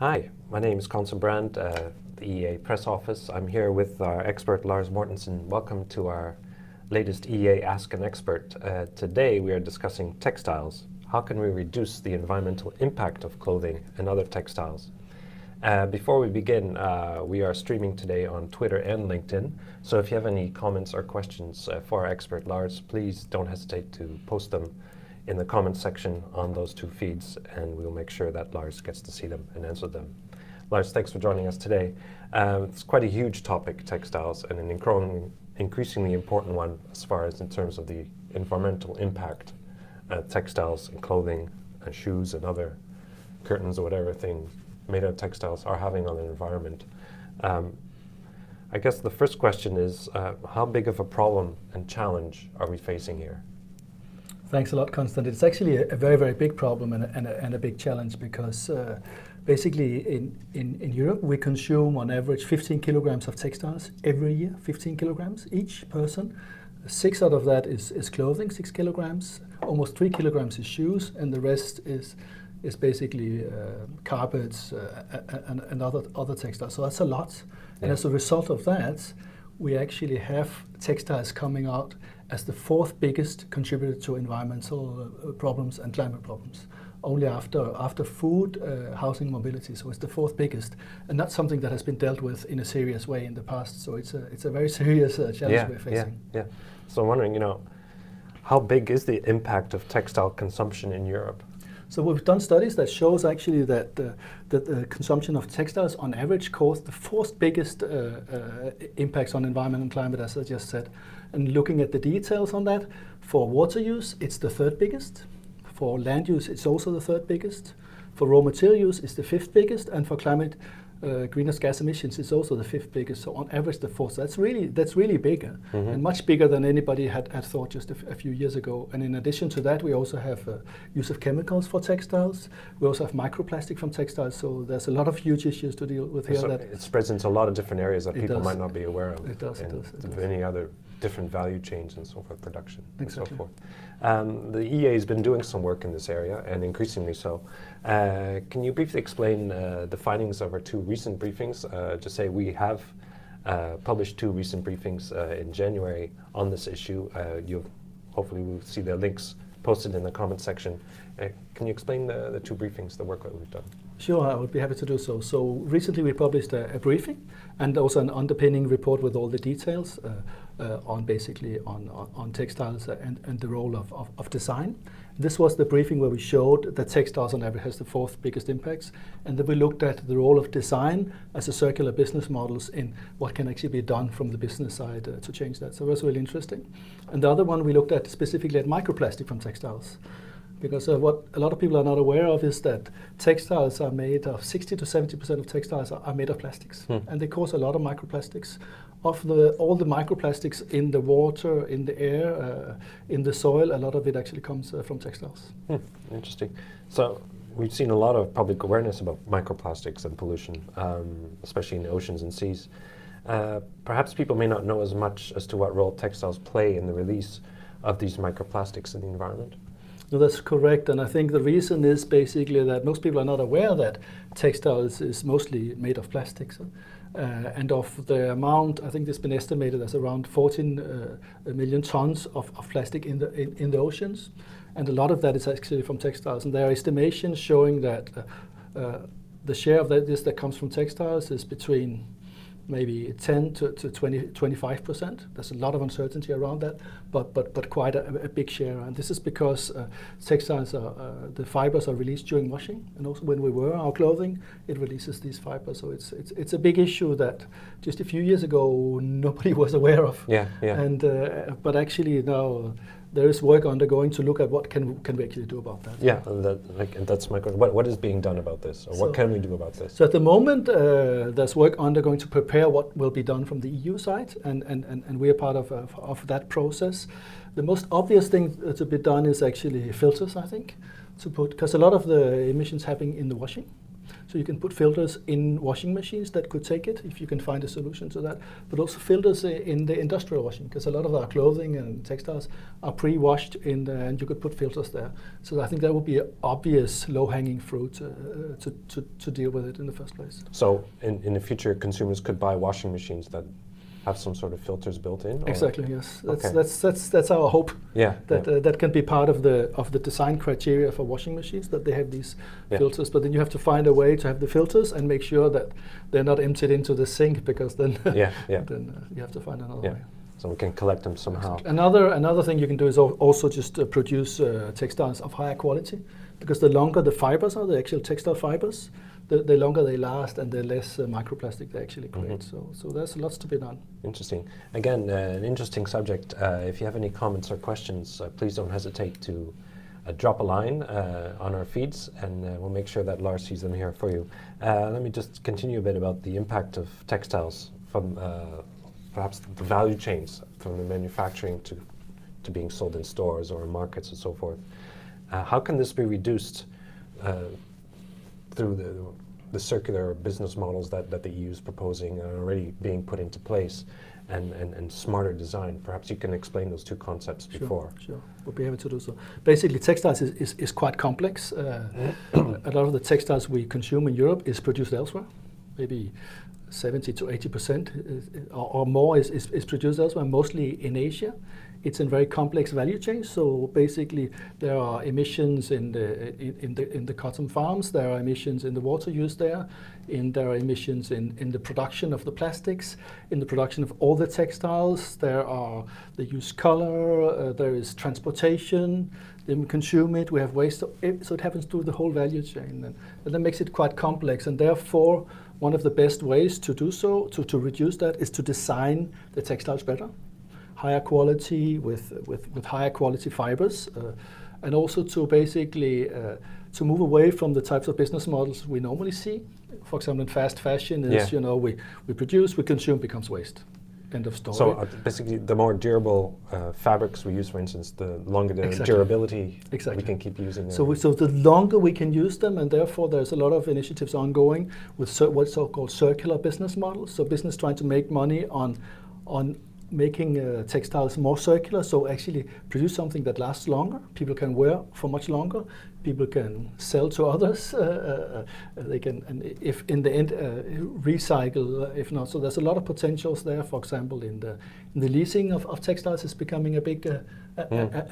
Hi, my name is Conson Brand, the EEA Press Office. I'm here with our expert Lars Mortensen. Welcome to our latest EEA Ask an Expert. Today we are discussing textiles. How can we reduce the environmental impact of clothing and other textiles? Before we begin, we are streaming today on Twitter and LinkedIn. So if you have any comments or questions for our expert Lars, please don't hesitate to post them in the comments section on those two feeds, and we'll make sure that Lars gets to see them and answer them. Lars, thanks for joining us today. It's quite a huge topic, textiles, and an increasingly important one as far as in terms of the environmental impact textiles and clothing and shoes and other curtains or whatever things made out of textiles are having on the environment. I guess the first question is, how big of a problem and challenge are we facing here? Thanks a lot, Constant. It's actually a very, very big problem and a big challenge because basically in Europe we consume on average 15 kilograms of textiles every year, 15 kilograms each person. 6 out of that is clothing, 6 kilograms, almost 3 kilograms is shoes, and the rest is basically carpets and other textiles. So that's a lot. Yeah. And as a result of that, we actually have textiles coming out as the 4th biggest contributor to environmental problems and climate problems, only after food, housing, mobility. So it's the 4th biggest, and that's something that has been dealt with in a serious way in the past. So it's a very serious challenge we're facing. Yeah. So I'm wondering, how big is the impact of textile consumption in Europe? So we've done studies that shows actually that the consumption of textiles on average caused the 4th biggest impacts on environment and climate, as I just said. And looking at the details on that, for water use, it's the 3rd biggest. For land use, it's also the 3rd biggest. For raw material use, it's the 5th biggest. And for climate greenhouse gas emissions, it's also the 5th biggest. So on average, the 4th. So that's really bigger, and much bigger than anybody had thought just a few years ago. And in addition to that, we also have use of chemicals for textiles. We also have microplastic from textiles. So there's a lot of huge issues to deal with here. So it spreads into a lot of different areas that people might not be aware of. It does. Many other different value chains and so forth, production exactly. And so forth. The EEA has been doing some work in this area, and increasingly so. Can you briefly explain the findings of our 2 recent briefings? Just say we have published 2 recent briefings in January on this issue. Hopefully we'll see the links posted in the comment section. Can you explain the 2 briefings, the work that we've done? Sure, I would be happy to do so. So recently we published a briefing and also an underpinning report with all the details on textiles and the role of design. This was the briefing where we showed that textiles on average has the 4th biggest impacts, and then we looked at the role of design as a circular business models in what can actually be done from the business side to change that. So it was really interesting. And the other one we looked at specifically at microplastic from textiles. Because what a lot of people are not aware of is that textiles are made of 60 to 70% of textiles are made of plastics, and they cause a lot of microplastics. Of all the microplastics in the water, in the air, in the soil, a lot of it actually comes from textiles. Interesting. So we've seen a lot of public awareness about microplastics and pollution, especially in the oceans and seas. Perhaps people may not know as much as to what role textiles play in the release of these microplastics in the environment. No, that's correct, and I think the reason is basically that most people are not aware that textiles is mostly made of plastics. And of the amount, I think it's been estimated as around 14 million tons of plastic in the oceans, and a lot of that is actually from textiles. And there are estimations showing that the share of this that comes from textiles is between maybe 10 to 25%. There's a lot of uncertainty around that, but quite a big share. And this is because textiles the fibers are released during washing, and also when we wear our clothing, it releases these fibers. So it's a big issue that just a few years ago nobody was aware of. Yeah. And but actually now there is work undergoing to look at what can we actually do about that. Yeah, and that's my question. What is being done about this, or what can we do about this? So at the moment, there's work undergoing to prepare what will be done from the EU side, and we are part of that process. The most obvious thing to be done is actually filters, I think, to put, because a lot of the emissions happen in the washing. So you can put filters in washing machines that could take it, if you can find a solution to that, but also filters in the industrial washing, because a lot of our clothing and textiles are pre-washed and you could put filters there. So I think that would be an obvious low-hanging fruit to deal with it in the first place. So in the future, consumers could buy washing machines that have some sort of filters built in? Or? Exactly, yes. Okay. That's our hope. Yeah. That can be part of the design criteria for washing machines, that they have these filters. But then you have to find a way to have the filters and make sure that they're not emptied into the sink, because then then you have to find another way. So we can collect them somehow. Exactly. Another thing you can do is also just produce textiles of higher quality, because the longer the fibers are, the actual textile fibers, the longer they last and the less microplastic they actually create. So there's lots to be done. Interesting. Again, an interesting subject. If you have any comments or questions, please don't hesitate to drop a line on our feeds, and we'll make sure that Lars sees them here for you. Let me just continue a bit about the impact of textiles from perhaps the value chains, from the manufacturing to being sold in stores or in markets and so forth. How can this be reduced through the circular business models that the EU is proposing are already being put into place, and smarter design? Perhaps you can explain those two concepts before. Sure, we'll be able to do so. Basically, textiles is quite complex. A lot of the textiles we consume in Europe is produced elsewhere. Maybe 70 to 80% or more is produced elsewhere, mostly in Asia. It's in very complex value chains. So basically, there are emissions in the cotton farms. There are emissions in the water used there. There are emissions in the production of the plastics, in the production of all the textiles. They use color. There is transportation. Then we consume it. We have waste. So it happens through the whole value chain, and that makes it quite complex. And therefore, one of the best ways to do so, to reduce that, is to design the textiles better. Higher quality with higher quality fibers, and also to basically to move away from the types of business models we normally see. For example, in fast fashion, is we produce, we consume, becomes waste. End of story. So basically, the more durable fabrics we use, for instance, the longer the durability we can keep using them. So the longer we can use them, and therefore there's a lot of initiatives ongoing with what's so-called circular business models. So business trying to make money on making textiles more circular, so actually produce something that lasts longer, people can wear for much longer, people can sell to others, they can, and if in the end, recycle, if not. So there's a lot of potentials there. For example, in the leasing of textiles is becoming a big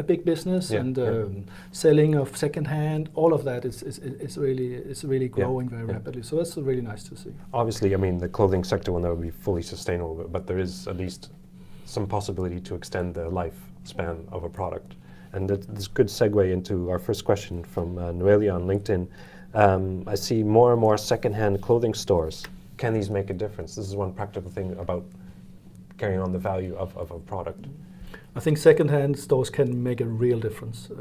big business, and selling of secondhand, all of that is really growing very rapidly. So that's really nice to see. Obviously, I mean, the clothing sector will never be fully sustainable, but there is at least some possibility to extend the lifespan of a product. And this is a good segue into our first question from Noelia on LinkedIn. I see more and more secondhand clothing stores. Can these make a difference? This is one practical thing about carrying on the value of a product. I think secondhand stores can make a real difference.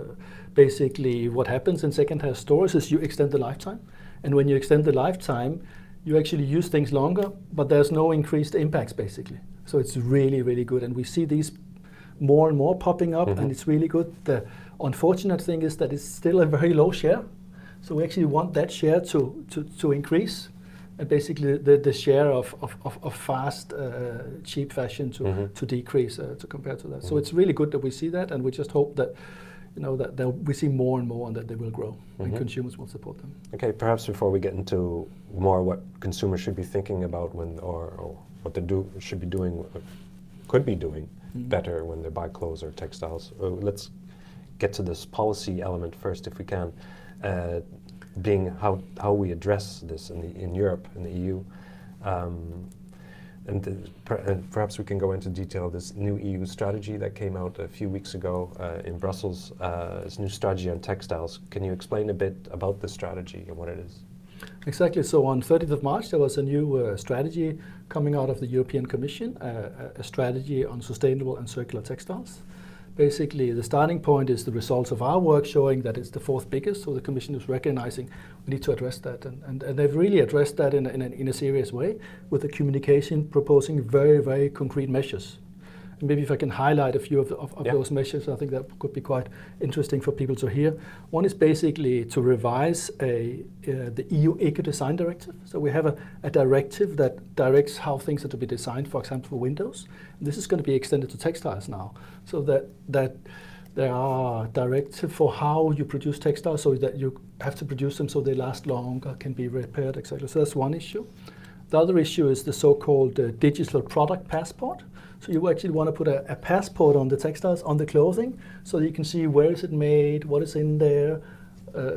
Basically, what happens in secondhand stores is you extend the lifetime. And when you extend the lifetime, you actually use things longer, but there's no increased impacts, basically. So it's really, really good. And we see these more and more popping up, and it's really good. The unfortunate thing is that it's still a very low share. So we actually want that share to increase, and basically the share of fast, cheap fashion to decrease to compare to that. So it's really good that we see that, and we just hope that that we see more and more, and that they will grow, and consumers will support them. Okay, perhaps before we get into more what consumers should be thinking about when, or what they should be doing, could be doing better when they buy clothes or textiles. Let's get to this policy element first, if we can, being how we address this in Europe, in the EU. And perhaps we can go into detail this new EU strategy that came out a few weeks ago in Brussels, this new strategy on textiles. Can you explain a bit about this strategy and what it is? Exactly. So on 30th of March, there was a new strategy coming out of the European Commission, a strategy on sustainable and circular textiles. Basically, the starting point is the results of our work showing that it's the fourth biggest, so the Commission is recognizing we need to address that. And they've really addressed that in a serious way, with the communication proposing very, very concrete measures. Maybe if I can highlight a few of those measures, I think that could be quite interesting for people to hear. One is basically to revise the EU Eco-Design Directive. So we have a directive that directs how things are to be designed, for example, for windows. And this is going to be extended to textiles now, so that there are directives for how you produce textiles, so that you have to produce them so they last longer, can be repaired, etc. So that's one issue. The other issue is the so-called digital product passport. So you actually want to put a passport on the textiles, on the clothing, so that you can see where is it made, what is in there,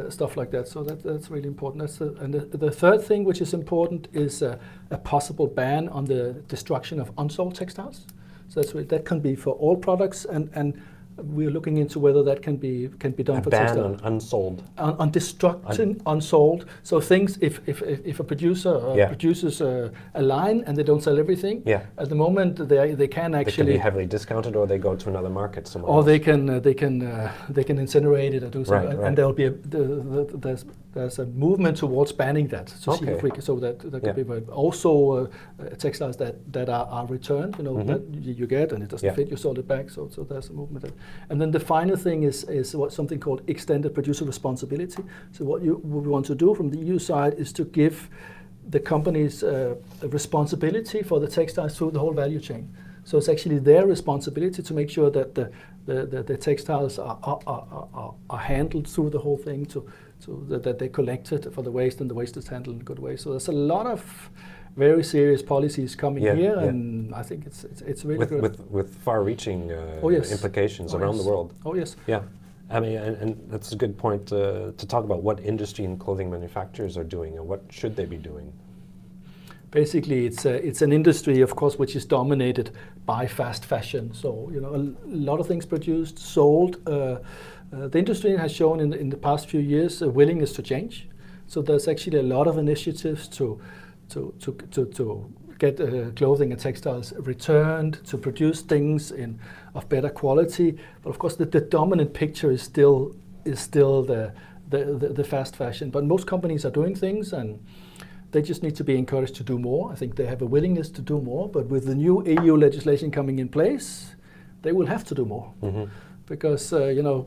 stuff like that. So that's really important. And the third thing which is important is a possible ban on the destruction of unsold textiles. So that can be for all products, and we're looking into whether that can be done for textiles. A ban on unsold. On destructing unsold. So things, if a producer produces a line and they don't sell everything, at the moment they can actually. They can be heavily discounted, or they go to another market somewhere. Or else. they can incinerate it or do something, and there'll be there's a movement towards banning that. So see if we can, so that could be also textiles that are returned, that you get and it doesn't fit, you sold it back. So there's a movement. And then the final thing is something called extended producer responsibility. So what we want to do from the EU side is to give the companies a responsibility for the textiles through the whole value chain. So it's actually their responsibility to make sure that the textiles are handled through the whole thing, so that they're collected for the waste, and the waste is handled in a good way. So there's a lot of very serious policies coming here, and I think it's really good. With far-reaching implications around the world. Oh yes. Yeah, I mean, and that's a good point to talk about what industry and clothing manufacturers are doing, and what should they be doing. Basically, it's an industry, of course, which is dominated by fast fashion. So a lot of things produced, sold. The industry has shown in the past few years a willingness to change. So there's actually a lot of initiatives to get clothing and textiles returned, to produce things of better quality. But of course, the dominant picture is still the fast fashion. But most companies are doing things, and they just need to be encouraged to do more. I think they have a willingness to do more, but with the new EU legislation coming in place, they will have to do more. Because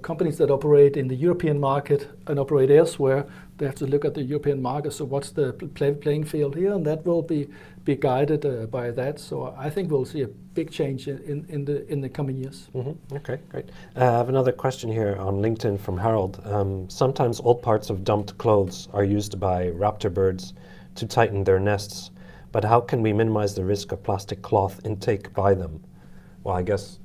companies that operate in the European market and operate elsewhere, they have to look at the European market. So what's the playing field here, and that will be guided by that. So I think we'll see a big change in the coming years. Okay, great. I have another question here on LinkedIn from Harold. Sometimes old parts of dumped clothes are used by raptor birds to tighten their nests, but how can we minimize the risk of plastic cloth intake by them? Well, I guess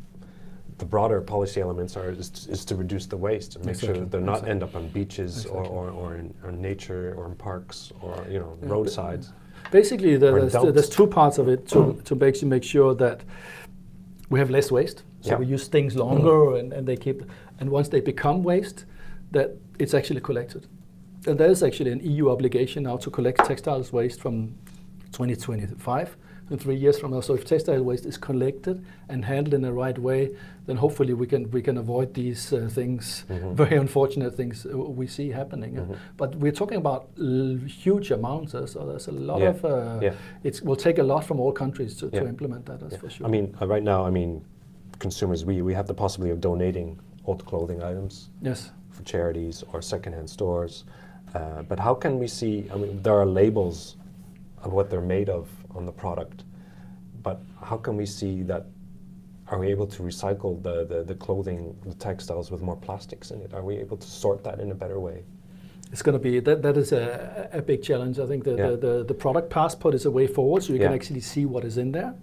the broader policy elements is to reduce the waste and make sure that they're not end up on beaches or in nature or in parks or roadsides. Basically, there's two parts of it to make sure that we have less waste. So we use things longer and they keep, and once they become waste, that it's actually collected. And there is actually an EU obligation now to collect textiles waste from 2025, and 3 years from now. So if textile waste is collected and handled in the right way, then hopefully we can avoid these things, very unfortunate things we see happening. But we're talking about huge amounts, so there's a lot of. It will take a lot from all countries to implement that. That's for sure. I mean, right now, consumers, we have the possibility of donating old clothing items. Yes. For charities or secondhand stores. But how can we see, there are labels of what they're made of on the product, but how can we see that, are we able to recycle the clothing, the textiles with more plastics in it? Are we able to sort that in a better way? It's going to be, that is a big challenge. I think the product passport is a way forward, so you can actually see what is in there.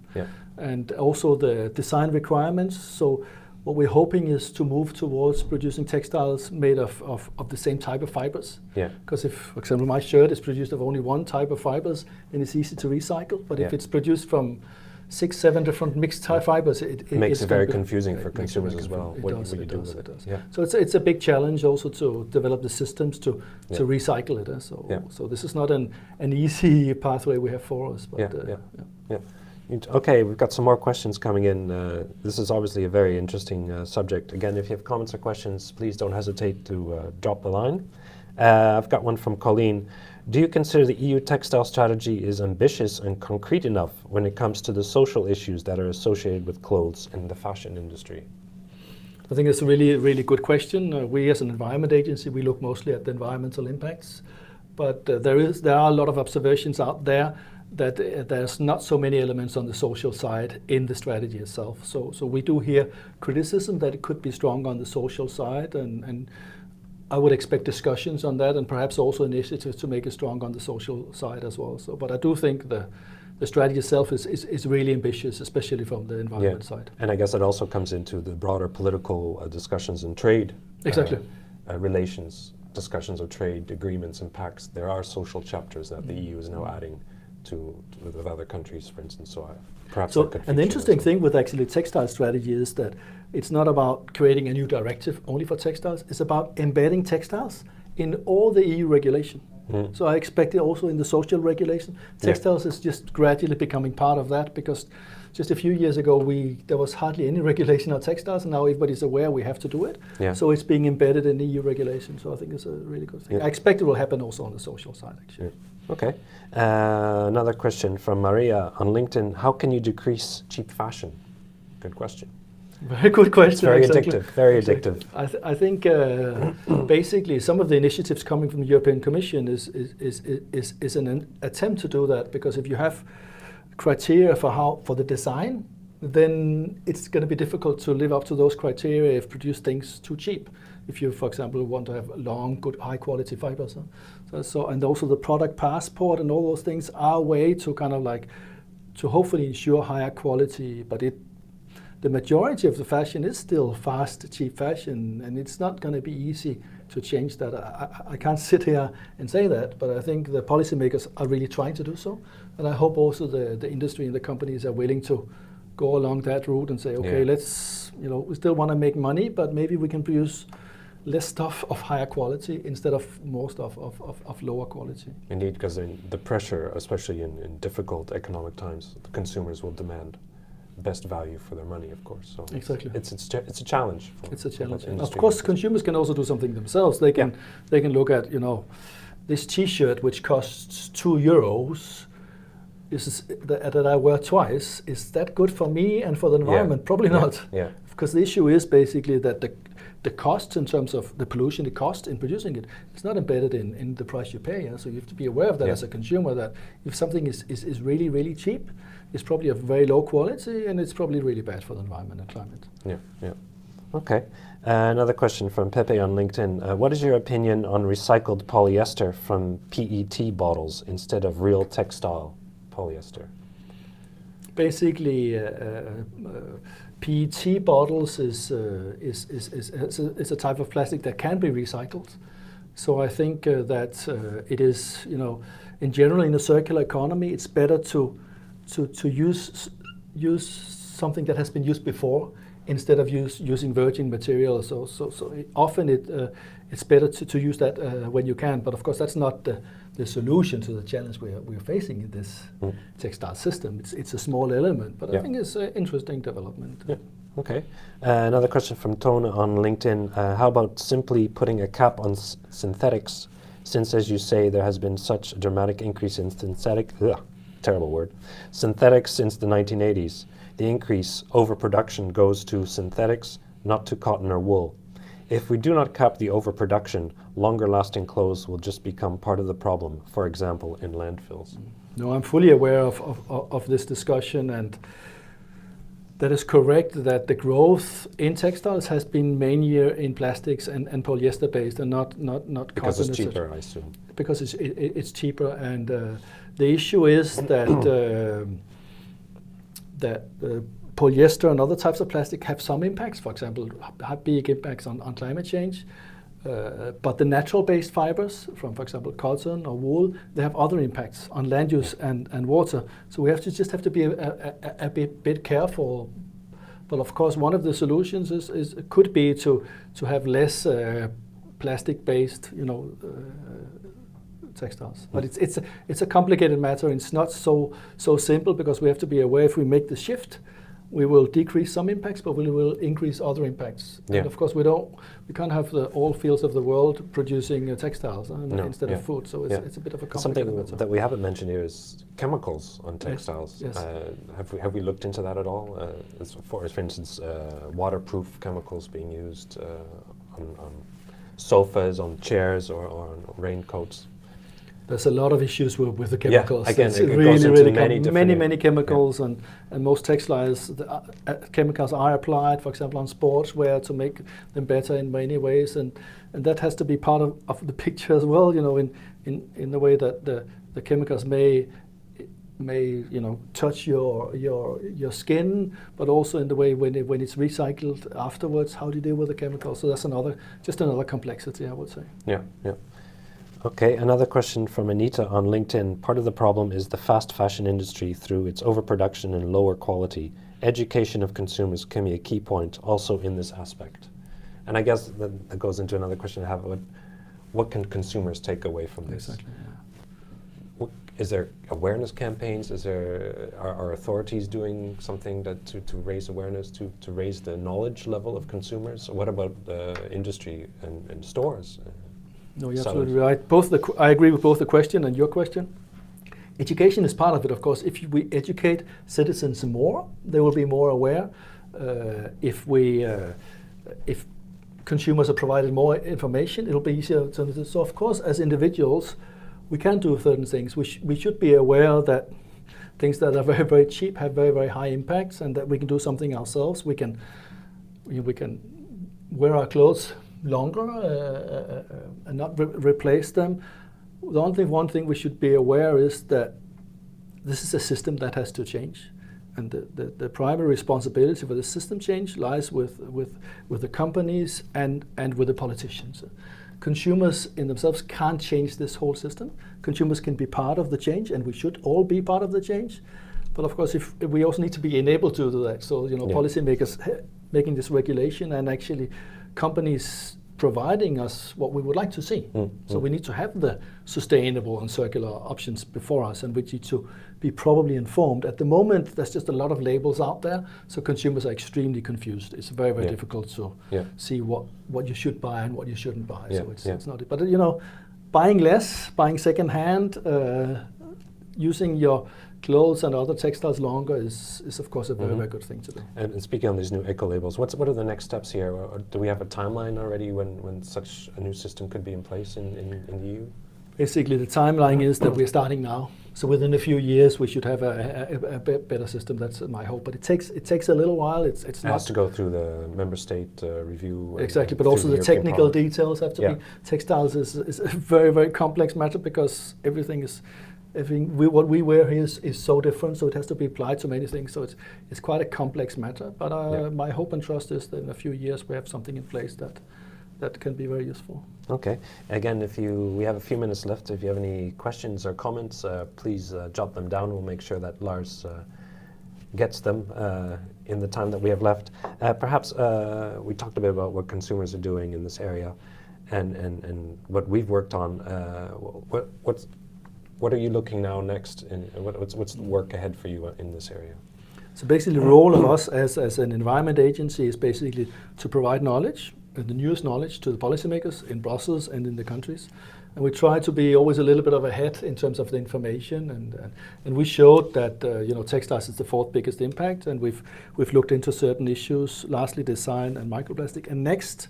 And also the design requirements. So what we're hoping is to move towards producing textiles made of the same type of fibers. Because if, for example, my shirt is produced of only one type of fibers, then it's easy to recycle. But if it's produced from 6-7 different mixed fibers, it makes it very confusing for consumers as well. It does. So it's a big challenge also to develop the systems to recycle it. So this is not an easy pathway we have for us. But, Okay, we've got some more questions coming in. This is obviously a very interesting subject. Again, if you have comments or questions, please don't hesitate to drop the line. I've got one from Colleen. Do you consider the EU textile strategy is ambitious and concrete enough when it comes to the social issues that are associated with clothes in the fashion industry? I think it's a really, really good question. We as an environment agency, we look mostly at the environmental impacts, but there are a lot of observations out there that there's not so many elements on the social side in the strategy itself. So we do hear criticism that it could be strong on the social side, and I would expect discussions on that, and perhaps also initiatives to make it strong on the social side as well. So, but I do think the strategy itself is really ambitious, especially from the environment side. And I guess it also comes into the broader political discussions and trade relations, discussions of trade agreements and pacts. There are social chapters that the EU is now adding with other countries, for instance. So perhaps and the interesting thing with actually textile strategy is that it's not about creating a new directive only for textiles. It's about embedding textiles in all the EU regulation. So I expect it also in the social regulation. Textiles is just gradually becoming part of that, because just a few years ago there was hardly any regulation on textiles, and now everybody's aware we have to do it. So it's being embedded in EU regulation. So I think it's a really good thing. I expect it will happen also on the social side, actually. Okay. Another question from Maria on LinkedIn. How can you decrease cheap fashion? Good question. Very good question. It's very addictive, very addictive. I think basically some of the initiatives coming from the European Commission is an attempt to do that, because if you have criteria for the design, then it's going to be difficult to live up to those criteria if produce things too cheap. If you, for example, want to have long, good, high-quality fibers. And also the product passport and all those things are a way to kind of like to hopefully ensure higher quality, but the majority of the fashion is still fast, cheap fashion, and it's not going to be easy to change that. I can't sit here and say that, but I think the policymakers are really trying to do so, and I hope also the industry and the companies are willing to go along that route and say, okay, let's, we still want to make money, but maybe we can produce less stuff of higher quality instead of more stuff of lower quality. Indeed, because the pressure, especially in difficult economic times, the consumers will demand best value for their money, of course. So exactly, it's a challenge. It's a challenge. Of course, consumers can also do something themselves. They can look at this T-shirt which costs €2. That I wear twice. Is that good for me and for the environment? Probably not. Because the issue is basically that the cost in terms of the pollution, the cost in producing it, it's not embedded in the price you pay. So you have to be aware of that as a consumer, that if something is really, really cheap, it's probably of very low quality, and it's probably really bad for the environment and climate. Okay. Another question from Pepe on LinkedIn. What is your opinion on recycled polyester from PET bottles instead of real textile polyester? Basically, PET bottles is a type of plastic that can be recycled. So I think that it is, in general, in a circular economy, it's better to use something that has been used before instead of using virgin material. So often it's better to use that when you can. But of course, that's not the solution to the challenge we're facing in this textile system. It's a small element, but I think it's an interesting development. Okay. Another question from Tone on LinkedIn. How about simply putting a cap on synthetics, since, as you say, there has been such a dramatic increase in synthetics since the 1980s. The increase, overproduction, goes to synthetics, not to cotton or wool. If we do not cap the overproduction, longer-lasting clothes will just become part of the problem, for example, in landfills. No, I'm fully aware of this discussion, and that is correct that the growth in textiles has been mainly in plastics and polyester-based, and not because cotton. It's cheaper, I assume. Because it's cheaper, and the issue is that polyester and other types of plastic have some impacts. For example, have big impacts on climate change. But the natural-based fibers from, for example, cotton or wool, they have other impacts on land use and water. So we have to be a bit careful. But of course, one of the solutions could be to have less plastic-based, textiles. But it's a complicated matter. It's not so simple, because we have to be aware if we make the shift we will decrease some impacts, but we will increase other impacts. Yeah. And of course, we can't have all fields of the world producing textiles instead of food. So it's a bit of a complicated matter. Something that we haven't mentioned here is chemicals on textiles. Yes. Have we looked into that at all? For instance, waterproof chemicals being used on sofas, on chairs, or on raincoats. There's a lot of issues with the chemicals. Yeah, again, it's it goes into many chemicals, and most textiles, chemicals are applied, for example, on sportswear to make them better in many ways, and that has to be part of the picture as well. In the way that the chemicals may touch your skin, but also in the way when it's recycled afterwards. How do you deal with the chemicals? So that's another complexity, I would say. Yeah. Okay, another question from Anita on LinkedIn. Part of the problem is the fast fashion industry through its overproduction and lower quality. Education of consumers can be a key point also in this aspect. And I guess that goes into another question I have. What can consumers take away from this? Exactly. Yeah. Is there awareness campaigns? Are authorities doing something to raise awareness, to raise the knowledge level of consumers? What about the industry and stores? No, you're absolutely right. I agree with both the question and your question. Education is part of it, of course. If we educate citizens more, they will be more aware. If consumers are provided more information, it'll be easier to. So, of course, as individuals, we can do certain things. We should be aware that things that are very, very cheap have very, very high impacts, and that we can do something ourselves. We can wear our clothes longer and not replace them. The one thing we should be aware is that this is a system that has to change, and the primary responsibility for the system change lies with the companies and with the politicians. Consumers in themselves can't change this whole system. Consumers can be part of the change, and we should all be part of the change. But of course, if we also need to be enabled to do that. So policymakers making this regulation, and actually companies providing us what we would like to see. So we need to have the sustainable and circular options before us, and we need to be probably informed. At the moment, there's just a lot of labels out there, so consumers are extremely confused. It's very, very difficult to see what you should buy and what you shouldn't buy. So it's not. But buying less, buying secondhand, using your clothes and other textiles longer is of course a very, very good thing to do. And speaking on these new eco-labels, what are the next steps here? Or do we have a timeline already when such a new system could be in place in the EU? Basically, the timeline is that we're starting now. So within a few years, we should have a better system. That's my hope. But it takes a little while. It has to go through the member state review. Exactly, but also the technical details have to be. Textiles is a very, very complex matter, because what we wear here is so different, so it has to be applied to many things. So it's quite a complex matter. But my hope and trust is that in a few years we have something in place that can be very useful. Okay. Again, we have a few minutes left. If you have any questions or comments, please jot them down. We'll make sure that Lars gets them in the time that we have left. Perhaps we talked a bit about what consumers are doing in this area, and what we've worked on. What are you looking now next? What's the work ahead for you in this area? So basically, the role of us as an environment agency is basically to provide knowledge, the newest knowledge, to the policymakers in Brussels and in the countries. And we try to be always a little bit of ahead in terms of the information. And we showed that textiles is the fourth biggest impact, and we've looked into certain issues, lastly design and microplastic. And next,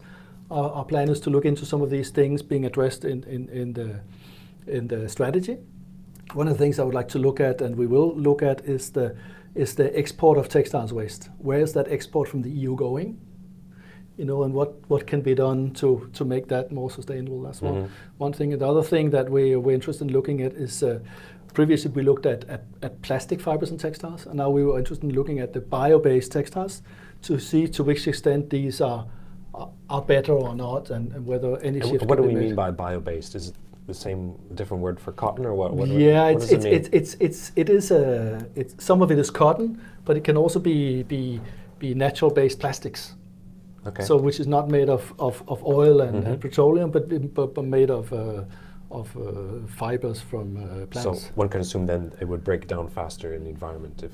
our plan is to look into some of these things being addressed in the strategy. One of the things I would like to look at, and we will look at, is the export of textiles waste. Where is that export from the EU going? And what can be done to make that more sustainable? That's one thing. And the other thing that we're interested in looking at is, previously we looked at plastic fibers and textiles, and now we were interested in looking at the bio-based textiles to see to which extent these are better or not, and whether any shift. What do we mean by bio-based? Is it the same different word for cotton, or what? What does it mean? Some of it is cotton, but it can also be natural-based plastics. Okay. So which is not made of oil and petroleum, but made of fibers from plants. So one can assume then it would break down faster in the environment if.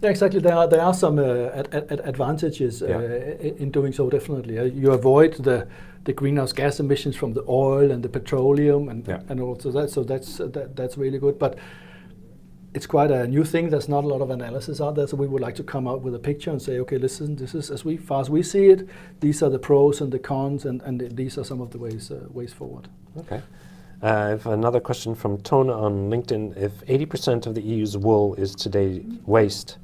Yeah, exactly. There are some advantages in doing so. Definitely, you avoid the greenhouse gas emissions from the oil and the petroleum and also that. So that's really good. But it's quite a new thing. There's not a lot of analysis out there. So we would like to come out with a picture and say, okay, listen, this is far as we see it. These are the pros and the cons, and these are some of the ways forward. Okay. I have another question from Tona on LinkedIn. If 80% of the EU's wool is today waste,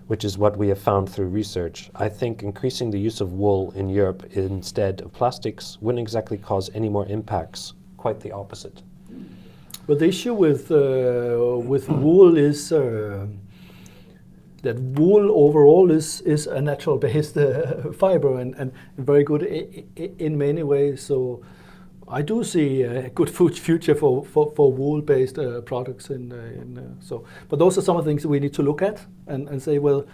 which is what we have found through research, I think increasing the use of wool in Europe instead of plastics wouldn't exactly cause any more impacts. Quite the opposite. Well, the issue with wool is that wool overall is a natural-based fiber and very good in many ways. So I do see a good future for wool-based products. But those are some of the things we need to look at and say, well,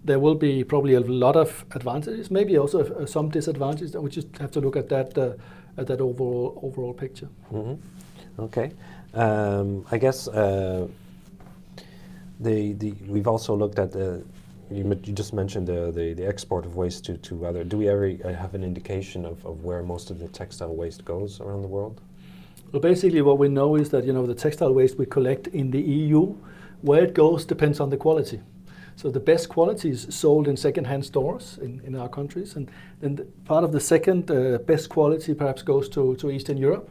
there will be probably a lot of advantages, maybe also some disadvantages, and we just have to look at that overall picture. Mm-hmm. Okay. I guess we've also looked at you just mentioned the export of waste to other. Do we ever have an indication of where most of the textile waste goes around the world? Well, basically what we know is that the textile waste we collect in the EU, where it goes depends on the quality. So the best quality is sold in second-hand stores in our countries, and then part of the second best quality perhaps goes to Eastern Europe,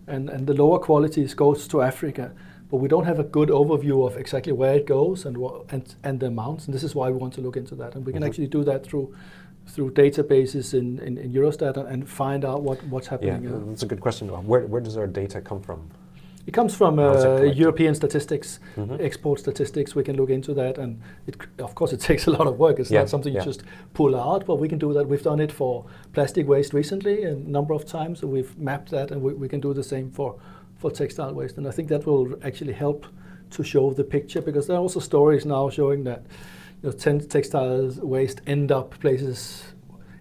and the lower qualities goes to Africa. But we don't have a good overview of exactly where it goes and the amounts, and this is why we want to look into that. And we can actually do that through databases in Eurostat and find out what's happening. Yeah, that's a good question. Where does our data come from? It comes from European statistics, export statistics. We can look into that, and of course it takes a lot of work. It's not something you just pull out, but we can do that. We've done it for plastic waste recently a number of times, so we've mapped that, and we can do the same for textile waste. And I think that will actually help to show the picture, because there are also stories now showing that textile waste end up places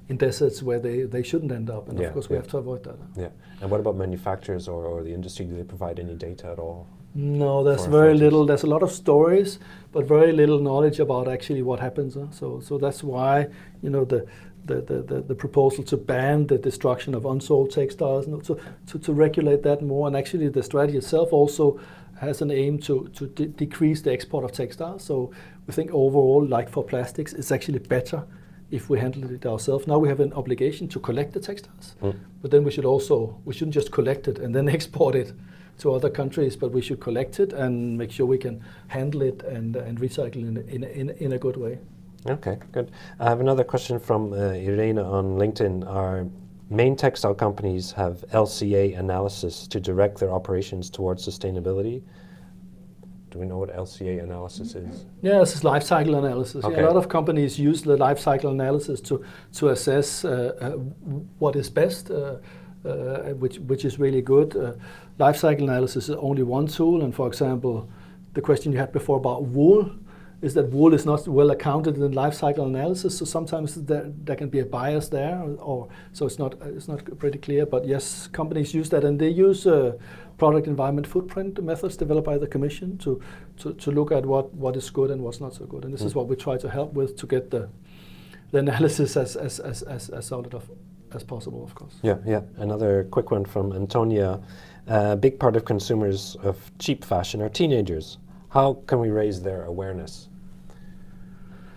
in deserts where they shouldn't end up, and of course we have to avoid that. Yeah. And what about manufacturers or the industry? Do they provide any data at all? No, there's very little. There's a lot of stories, but very little knowledge about actually what happens. So that's why the proposal to ban the destruction of unsold textiles, to regulate that more, and actually the strategy itself also has an aim to decrease the export of textiles. So we think overall, like for plastics, it's actually better if we handle it ourselves. Now we have an obligation to collect the textiles, but then we shouldn't just collect it and then export it to other countries, but we should collect it and make sure we can handle it and recycle in a good way. Okay, good. I have another question from Irena on LinkedIn. Our main textile companies have LCA analysis to direct their operations towards sustainability. Do we know what LCA analysis is? Yeah, this is life cycle analysis. Okay. Yeah, a lot of companies use the life cycle analysis to assess what is best, which is really good. Life cycle analysis is only one tool, and for example, the question you had before about wool is that wool is not well accounted in life cycle analysis, so sometimes there can be a bias there, or so it's not pretty clear. But yes, companies use that, and they use product environment footprint methods developed by the Commission to look at what is good and what's not so good. And this is what we try to help with, to get the analysis as solid as possible, of course. Yeah. Another quick one from Antonia. A big part of consumers of cheap fashion are teenagers. How can we raise their awareness?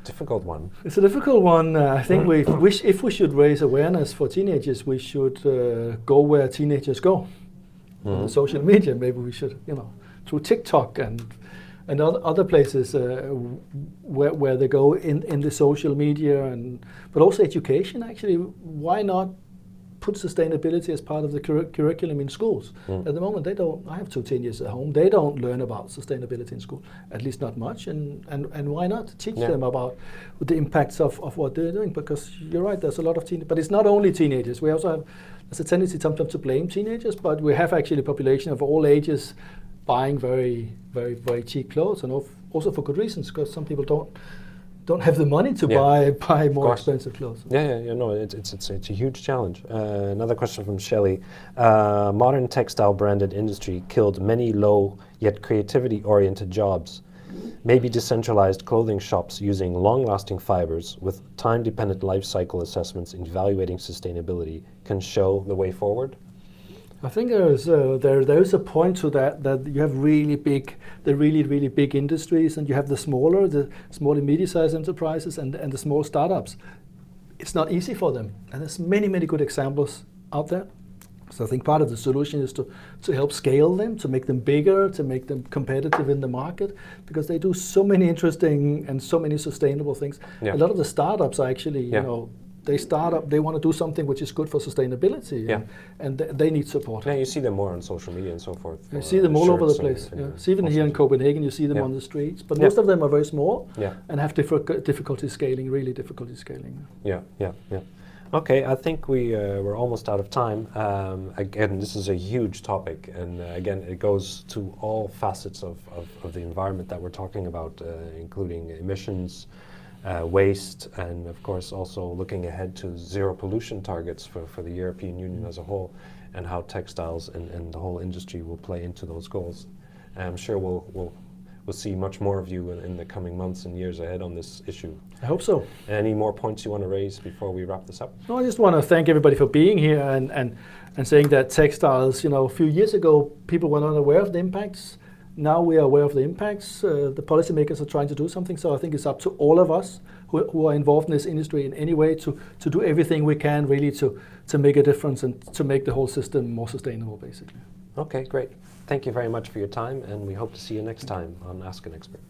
Difficult one. It's a difficult one. I think if we should raise awareness for teenagers, we should go where teenagers go. On the social media, maybe we should, through TikTok and other places where they go in the social media, but also education. Actually, why not put sustainability as part of the curriculum in schools? At the moment, I have 2 teenagers at home. They don't learn about sustainability in school, at least not much. And why not teach them about the impacts of what they're doing? Because you're right, there's a lot of teenagers, but it's not only teenagers. We also have there's a tendency sometimes to blame teenagers, but we have actually a population of all ages buying very, very, very cheap clothes, and also for good reasons, because some people don't have the money to buy more expensive clothes. It's a huge challenge. Another question from Shelley. Modern textile branded industry killed many low yet creativity oriented jobs. Maybe decentralized clothing shops using long-lasting fibers with time-dependent life cycle assessments in evaluating sustainability can show the way forward? I think there is a point to that you have really big industries, and you have the small and medium-sized enterprises and the small startups. It's not easy for them, and there's many good examples out there. So I think part of the solution is to help scale them, to make them bigger, to make them competitive in the market, because they do so many interesting and so many sustainable things. Yeah. A lot of the startups are actually, they want to do something which is good for sustainability, and they need support. Yeah, you see them more on social media and so forth. You see them all over the place. So even here in Copenhagen, you see them on the streets, but most of them are very small and have difficulty scaling, really difficulty scaling. Yeah. Okay, I think we're almost out of time. Again, this is a huge topic, and again, it goes to all facets of the environment that we're talking about, including emissions, waste, and of course also looking ahead to zero pollution targets for the European Union as a whole, and how textiles and the whole industry will play into those goals. I'm sure we'll see much more of you in the coming months and years ahead on this issue. I hope so. Any more points you want to raise before we wrap this up? No, I just want to thank everybody for being here and saying that textiles, a few years ago, people were not aware of the impacts. Now we are aware of the impacts. The policymakers are trying to do something, so I think it's up to all of us who are involved in this industry in any way to do everything we can really to make a difference and to make the whole system more sustainable, basically. Okay, great. Thank you very much for your time, and we hope to see you next time on Ask an Expert.